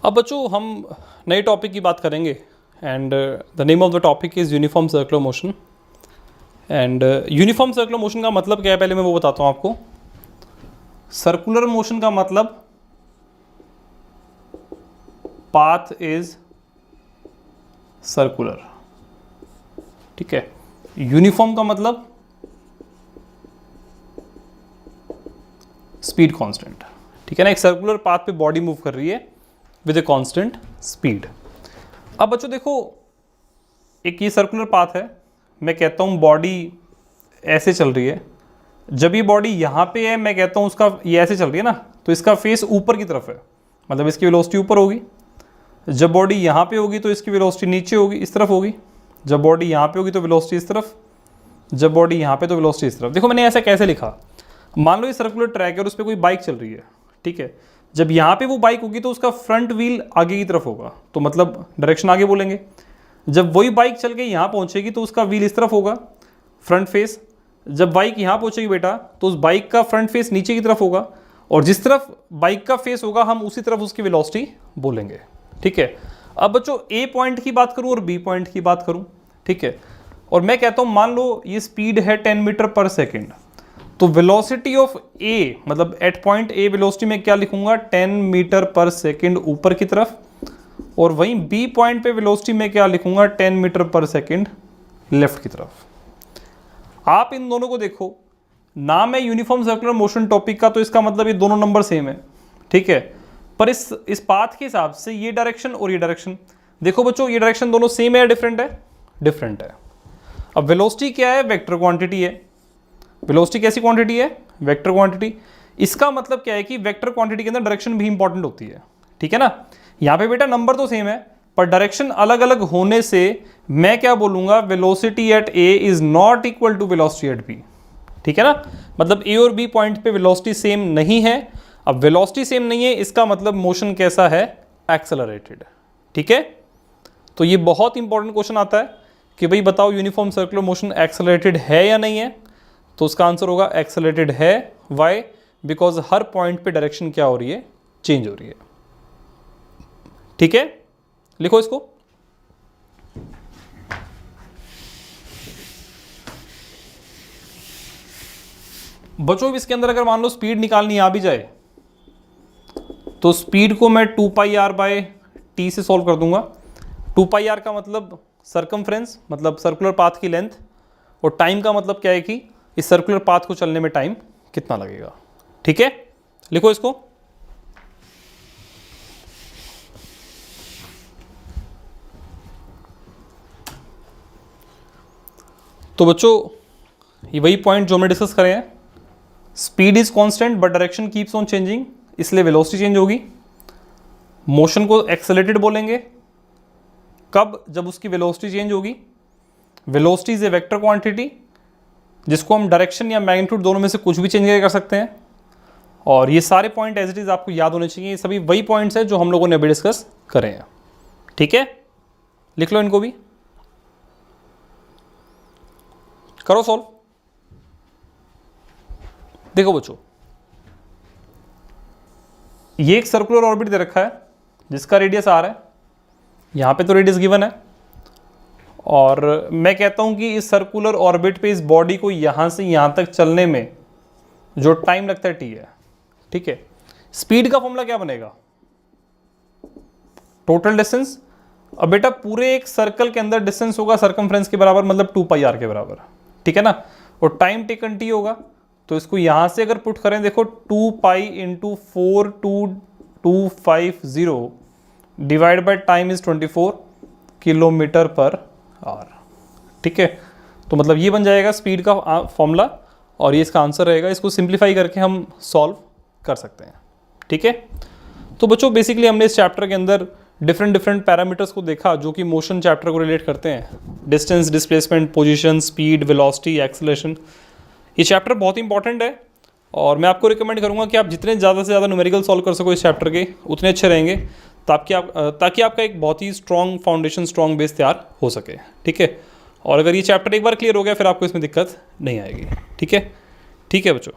अब बच्चों हम नए टॉपिक की बात करेंगे and the name of the topic is uniform circular motion. And uniform circular motion का मतलब क्या है पहले मैं वो बताता हूँ आपको। सर्कुलर मोशन का मतलब पाथ इज सर्कुलर, ठीक है। यूनिफॉर्म का मतलब स्पीड कांस्टेंट, ठीक है ना। एक सर्कुलर पाथ पे बॉडी मूव कर रही है विद ए कांस्टेंट स्पीड। अब बच्चों देखो, एक ये सर्कुलर पाथ है, मैं कहता हूँ बॉडी ऐसे चल रही है। जब ये बॉडी यहाँ पे है, मैं कहता हूँ उसका ये ऐसे चल रही है ना, तो इसका फेस ऊपर की तरफ है, मतलब इसकी वेलोसिटी ऊपर होगी। जब बॉडी यहाँ पे होगी तो इसकी वेलोसिटी नीचे होगी, इस तरफ होगी। जब बॉडी यहाँ पे होगी तो वेलोसिटी इस तरफ, जब बॉडी यहाँ पे तो वेलोसिटी इस तरफ। देखो मैंने ऐसा कैसे लिखा, मान लो ये सर्कुलर ट्रैक है और उस पर कोई बाइक चल रही है, ठीक है। जब यहाँ पे वो बाइक होगी तो उसका फ्रंट व्हील आगे की तरफ होगा, तो मतलब डायरेक्शन आगे बोलेंगे। जब वही बाइक चल के यहाँ पहुँचेगी तो उसका व्हील इस तरफ होगा, फ्रंट फेस। जब बाइक यहाँ पहुँचेगी बेटा तो उस बाइक का फ्रंट फेस नीचे की तरफ होगा, और जिस तरफ बाइक का फेस होगा हम उसी तरफ उसकी वेलोसिटी बोलेंगे, ठीक है। अब बच्चों ए पॉइंट की बात करूँ और बी पॉइंट की बात करूँ, ठीक है। और मैं कहता हूँ मान लो ये स्पीड है 10 मीटर पर सेकेंड, तो वेलोसिटी ऑफ ए मतलब एट पॉइंट ए वेलोसिटी में क्या लिखूंगा 10 मीटर पर सेकेंड ऊपर की तरफ, और वहीं बी पॉइंट पे वेलोसिटी में क्या लिखूंगा 10 मीटर पर सेकेंड लेफ्ट की तरफ। आप इन दोनों को देखो, नाम है यूनिफॉर्म सर्कुलर मोशन टॉपिक का, तो इसका मतलब ये दोनों नंबर सेम है, ठीक है। पर इस पाथ के हिसाब से ये डायरेक्शन और ये डायरेक्शन, देखो बच्चों ये डायरेक्शन दोनों सेम है या डिफरेंट है? डिफरेंट है। अब वेलोसिटी क्या है? वेक्टर क्वांटिटी है। वेलोसिटी कैसी क्वांटिटी है? Vector quantity. इसका मतलब क्या है कि वेक्टर क्वांटिटी के अंदर डायरेक्शन भी इंपॉर्टेंट होती है, ठीक है ना। यहाँ पे बेटा नंबर तो सेम है पर डायरेक्शन अलग अलग होने से मैं क्या बोलूंगा, velocity at A is not equal to velocity at B, ठीक है ना। मतलब ए और बी पॉइंट पे वेलोसिटी सेम नहीं है। अब वेलोसिटी सेम नहीं है इसका मतलब मोशन कैसा है? एक्सेलरेटेड, ठीक है। तो ये बहुत इंपॉर्टेंट क्वेश्चन आता है कि भाई बताओ यूनिफॉर्म सर्कुलर मोशन एक्सेलरेटेड है या नहीं है, तो उसका आंसर होगा एक्सेलरेटेड है। वाई? बिकॉज हर पॉइंट पे डायरेक्शन क्या हो रही है? चेंज हो रही है, ठीक है। लिखो इसको। बच्चों इसके अंदर अगर मान लो स्पीड निकालनी आ भी जाए तो स्पीड को मैं 2 पाई आर बाय टी से सॉल्व कर दूंगा। 2 पाई आर का मतलब सर्कमफ्रेंस, मतलब सर्कुलर पाथ की लेंथ, और टाइम का मतलब क्या है कि इस सर्कुलर पाथ को चलने में टाइम कितना लगेगा, ठीक है। लिखो इसको। तो बच्चों ये वही पॉइंट जो हमने डिस्कस करे हैं, speed is constant but direction keeps on changing, इसलिए वेलोसिटी चेंज होगी। मोशन को एक्सेलरेटेड बोलेंगे कब? जब उसकी वेलोसिटी चेंज होगी। Velocity is a vector quantity जिसको हम डायरेक्शन या मैग्नीट्यूड दोनों में से कुछ भी चेंज कर सकते हैं। और ये सारे पॉइंट एज इट इज आपको याद होने चाहिए, ये सभी वही पॉइंट्स हैं जो हम लोगों ने अभी डिस्कस करे हैं, ठीक है। लिख लो इनको भी, करो सॉल्व। देखो बच्चों ये एक सर्कुलर ऑर्बिट दे रखा है जिसका रेडियस आर है, यहां पे तो रेडियस गिवन है, और मैं कहता हूं कि इस सर्कुलर ऑर्बिट पे इस बॉडी को यहां से यहां तक चलने में जो टाइम लगता है टी है, ठीक है। स्पीड का फॉर्मूला क्या बनेगा? Total distance. अब बेटा पूरे एक सर्कल के अंदर डिस्टेंस होगा सर्कमफ्रेंस के बराबर, मतलब 2 पाई आर के बराबर, ठीक है ना। और टाइम टेकन टी होगा, तो इसको यहां से अगर पुट करें, देखो 2 pi into 42250 divide by time is 24 kilometre per hour, ठीक है। तो मतलब ये बन जाएगा स्पीड का फॉर्मूला, और ये इसका आंसर रहेगा। इसको सिंप्लीफाई करके हम सॉल्व कर सकते हैं, ठीक है। तो बच्चों बेसिकली हमने इस चैप्टर के अंदर डिफरेंट पैरामीटर्स को देखा जो कि मोशन चैप्टर को रिलेट करते हैं। Distance, displacement, position, speed, velocity, acceleration. ये चैप्टर बहुत इंपॉर्टेंट है और मैं आपको रिकमेंड करूंगा कि आप जितने ज़्यादा से ज़्यादा न्यूमेरिकल सॉल्व कर सको इस चैप्टर के, उतने अच्छे रहेंगे, ताकि आपका एक बहुत ही स्ट्रॉन्ग फाउंडेशन, स्ट्रॉन्ग बेस तैयार हो सके, ठीक है। और अगर ये चैप्टर एक बार क्लियर हो गया फिर आपको इसमें दिक्कत नहीं आएगी, ठीक है। ठीक है बच्चों।